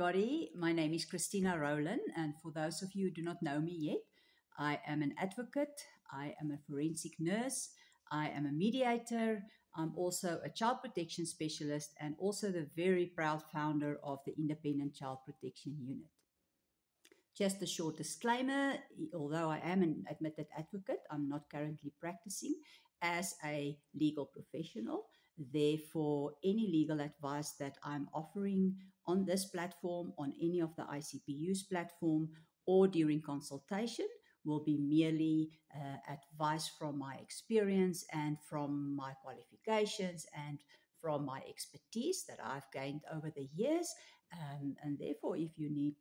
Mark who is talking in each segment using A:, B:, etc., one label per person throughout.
A: everybody. My name is Christina Rowland, and for those of you who do not know me yet, I am an advocate, I am a forensic nurse, I am a mediator, I'm also a child protection specialist, and also the very proud founder of the Independent Child Protection Unit. Just a short disclaimer, although I am an admitted advocate, I'm not currently practicing as a legal professional. Therefore, any legal advice that I'm offering on this platform, on any of the ICPU's platform, or during consultation will be merely advice from my experience and from my qualifications and from my expertise that I've gained over the years. And therefore, if you need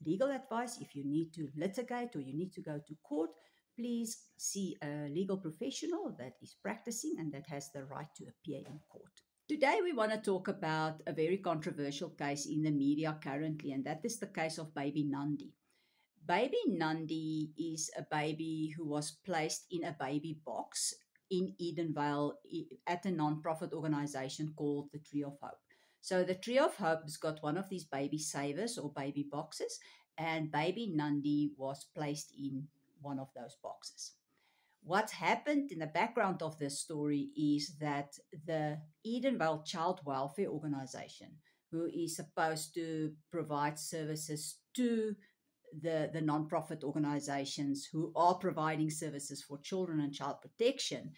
A: legal advice, if you need to litigate or you need to go to court, please see a legal professional that is practicing and that has the right to appear in court. Today, we want to talk about a very controversial case in the media currently, and that is the case of baby Nandi. Baby Nandi is a baby who was placed in a baby box in Edenvale at a non-profit organization called the Tree of Hope. So the Tree of Hope has got one of these baby savers or baby boxes, and baby Nandi was placed in one of those boxes. What happened in the background of this story is that the Edenvale Child Welfare Organization, who is supposed to provide services to the non-profit organizations who are providing services for children and child protection,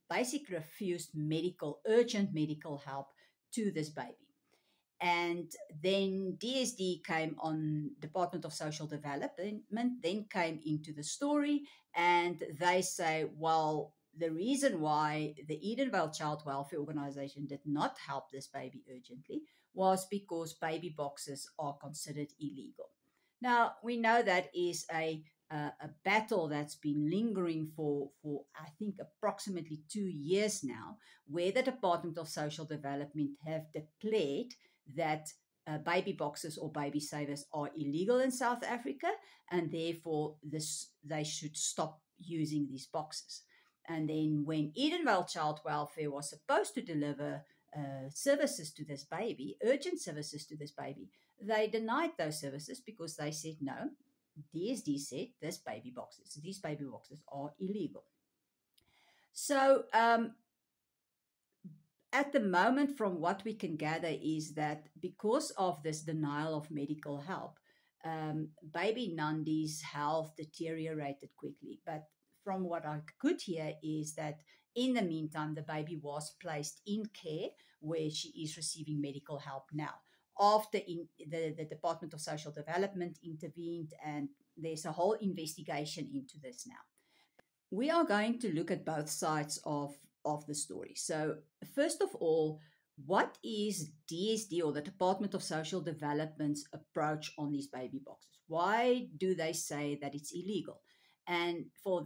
A: basically refused urgent medical help to this baby. And then DSD came on, Department of Social Development, then came into the story, and they say, well, the reason why the Edenvale Child Welfare Organization did not help this baby urgently was because baby boxes are considered illegal. Now, we know that is a battle that's been lingering for, I think, approximately 2 years now, where the Department of Social Development have declared that baby boxes or baby savers are illegal in South Africa, and therefore they should stop using these boxes. And then when Edenvale Child Welfare was supposed to deliver services to this baby, urgent services to this baby, they denied those services because they said, no, DSD said these baby boxes are illegal. So at the moment, from what we can gather is that because of this denial of medical help, baby Nandi's health deteriorated quickly. But from what I could hear is that in the meantime, the baby was placed in care where she is receiving medical help now. After the Department of Social Development intervened, and there's a whole investigation into this now. We are going to look at both sides of the story. So first of all, what is DSD or the Department of Social Development's approach on these baby boxes? Why do they say that it's illegal? And for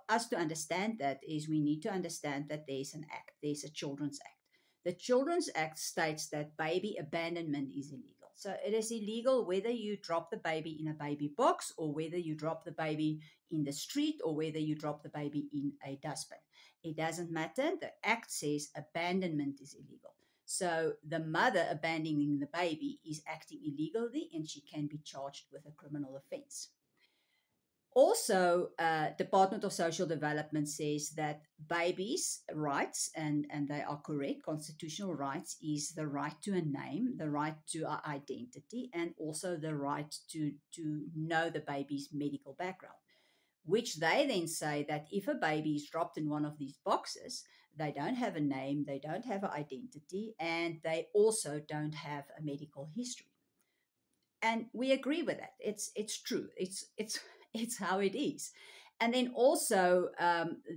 A: us to understand that is we need to understand that there's an act, there's a Children's Act. The Children's Act states that baby abandonment is illegal. So it is illegal whether you drop the baby in a baby box or whether you drop the baby in the street or whether you drop the baby in a dustbin. It doesn't matter. The Act says abandonment is illegal. So the mother abandoning the baby is acting illegally and she can be charged with a criminal offense. Also, Department of Social Development says that babies' rights, and they are correct, constitutional rights, is the right to a name, the right to our identity, and also the right to know the baby's medical background, which they then say that if a baby is dropped in one of these boxes, they don't have a name, they don't have an identity, and they also don't have a medical history. And we agree with that. It's true. It's how it is. And then also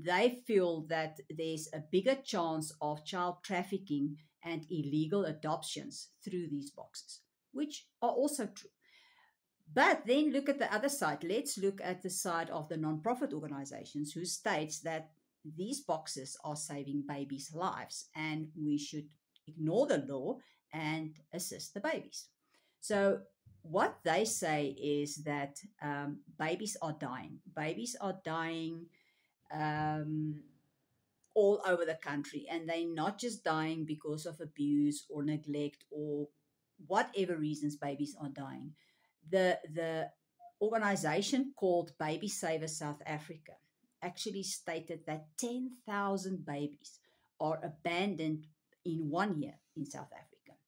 A: they feel that there's a bigger chance of child trafficking and illegal adoptions through these boxes, which are also true. But then look at the other side. Let's look at the side of the nonprofit organizations who states that these boxes are saving babies' lives and we should ignore the law and assist the babies. So what they say is that babies are dying. Babies are dying all over the country, and they're not just dying because of abuse or neglect or whatever reasons babies are dying. The organization called Baby Savers South Africa actually stated that 10,000 babies are abandoned in 1 year in South Africa.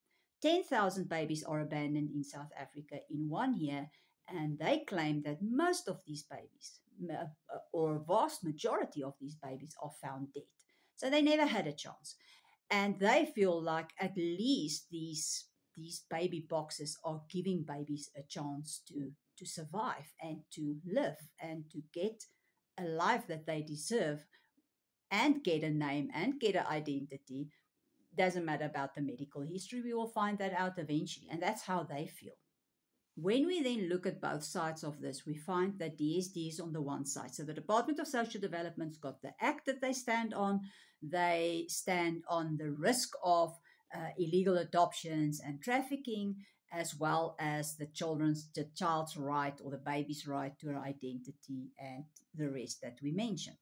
A: 10,000 babies are abandoned in South Africa in 1 year, and they claim that most of these babies, or a vast majority of these babies, are found dead. So they never had a chance. And they feel like at least these baby boxes are giving babies a chance to survive and to live and to get a life that they deserve and get a name and get an identity. Doesn't matter about the medical history, we will find that out eventually, and that's how they feel. When we then look at both sides of this, we find that DSD is on the one side. So the Department of Social Development's got the act that they stand on. They stand on the risk of illegal adoptions and trafficking, as well as the child's right, or the baby's right to her identity, and the rest that we mentioned.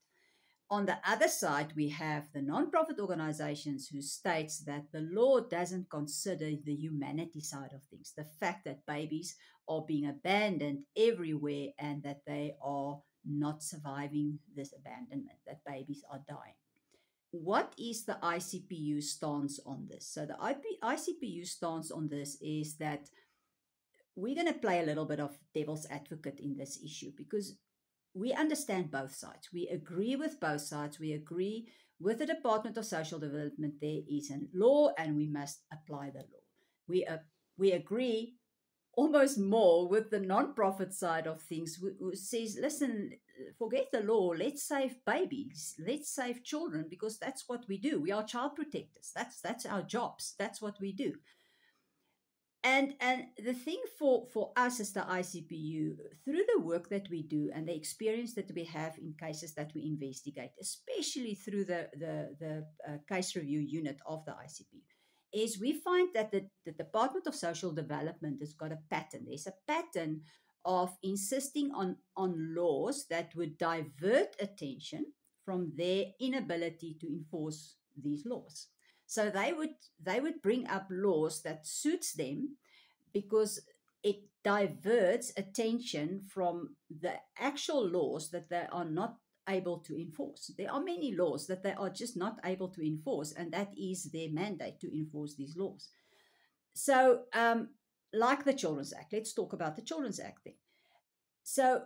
A: On the other side, we have the non-profit organizations who states that the law doesn't consider the humanity side of things, the fact that babies are being abandoned everywhere and that they are not surviving this abandonment, that babies are dying. What is the ICPU stance on this? So the ICPU stance on this is that we're going to play a little bit of devil's advocate in this issue, because we understand both sides. We agree with both sides. We agree with the Department of Social Development. There is a law and we must apply the law. We agree almost more with the non-profit side of things, who says, listen, forget the law. Let's save babies. Let's save children, because that's what we do. We are child protectors. That's our jobs. That's what we do. And the thing for us as the ICPU, through the work that we do and the experience that we have in cases that we investigate, especially through the case review unit of the ICPU, is we find that the Department of Social Development has got a pattern. There's a pattern of insisting on laws that would divert attention from their inability to enforce these laws. So they would bring up laws that suits them, because it diverts attention from the actual laws that they are not able to enforce. There are many laws that they are just not able to enforce, and that is their mandate, to enforce these laws. So, like the Children's Act, let's talk about the Children's Act then. So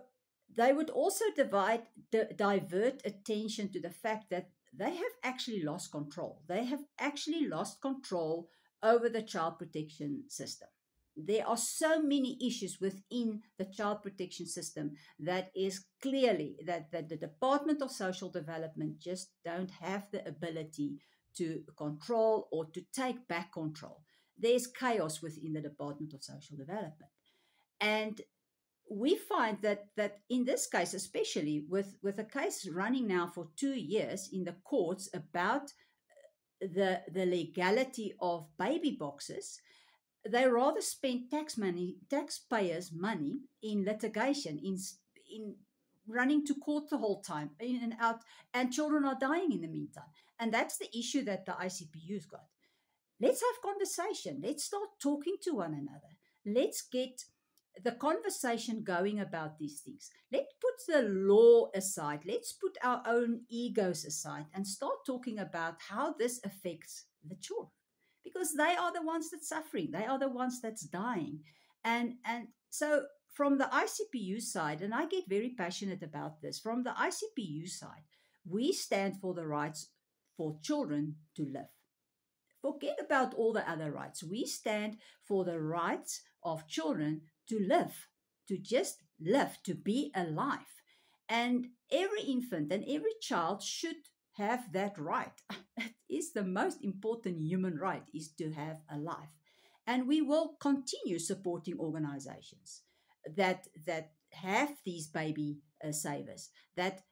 A: they would also divert attention to the fact that they have actually lost control. They have actually lost control over the child protection system. There are so many issues within the child protection system that is clearly that the Department of Social Development just don't have the ability to control or to take back control. There's chaos within the Department of Social Development. And we find that in this case, especially with a case running now for 2 years in the courts about the legality of baby boxes, they rather spend taxpayers' money in litigation, in running to court the whole time, in and out, and children are dying in the meantime. And that's the issue that the ICPU's got. Let's have conversation. Let's start talking to one another. Let's get the conversation going about these things. Let's put the law aside. Let's put our own egos aside and start talking about how this affects the children, because they are the ones that's suffering. They are the ones that's dying. And so from the ICPU side, and I get very passionate about this, from the ICPU side, we stand for the rights for children to live. Forget about all the other rights. We stand for the rights of children to live, to just live, to be alive. And every infant and every child should have that right. It is the most important human right, is to have a life. And we will continue supporting organizations that have these baby savers, that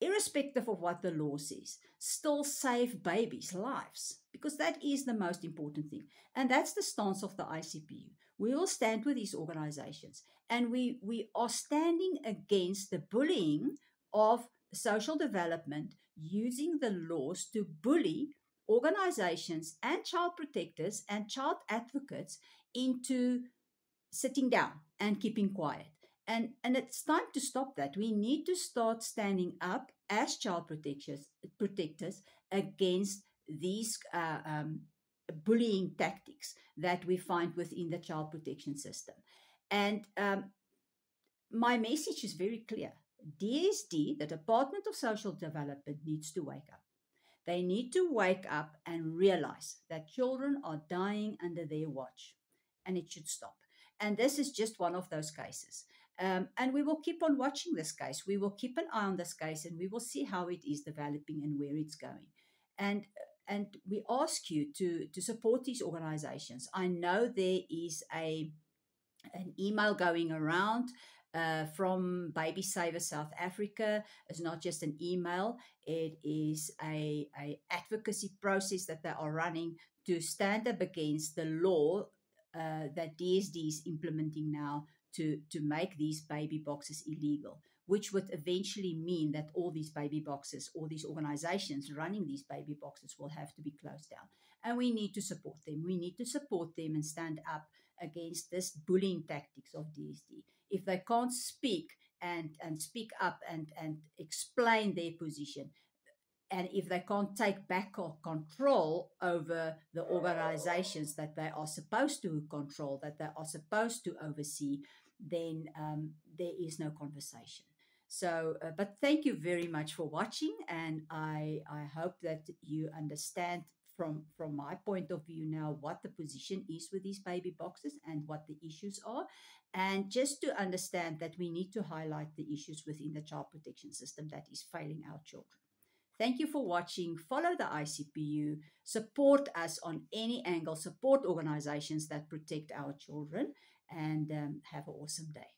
A: irrespective of what the law says, still save babies' lives, because that is the most important thing. And that's the stance of the ICPU. We will stand with these organizations, and we are standing against the bullying of social development, using the laws to bully organizations and child protectors and child advocates into sitting down and keeping quiet. And it's time to stop that. We need to start standing up as child protectors against these bullying tactics that we find within the child protection system. And my message is very clear. DSD, the Department of Social Development, needs to wake up. They need to wake up and realize that children are dying under their watch, and it should stop. And this is just one of those cases. And we will keep on watching this case. We will keep an eye on this case, and we will see how it is developing and where it's going. And and we ask you to support these organizations. I know there is an email going around from Baby Saver South Africa. It's not just an email, it is a advocacy process that they are running to stand up against the law that DSD is implementing now to make these baby boxes illegal, which would eventually mean that all these baby boxes, all these organizations running these baby boxes will have to be closed down. And we need to support them. We need to support them and stand up against this bullying tactics of DSD. If they can't speak and speak up and explain their position, and if they can't take back control over the organizations that they are supposed to control, that they are supposed to oversee, then there is no conversation. So, but thank you very much for watching, and I hope that you understand from my point of view now what the position is with these baby boxes and what the issues are, and just to understand that we need to highlight the issues within the child protection system that is failing our children. Thank you for watching. Follow the ICPU. Support us on any angle. Support organizations that protect our children. And have an awesome day.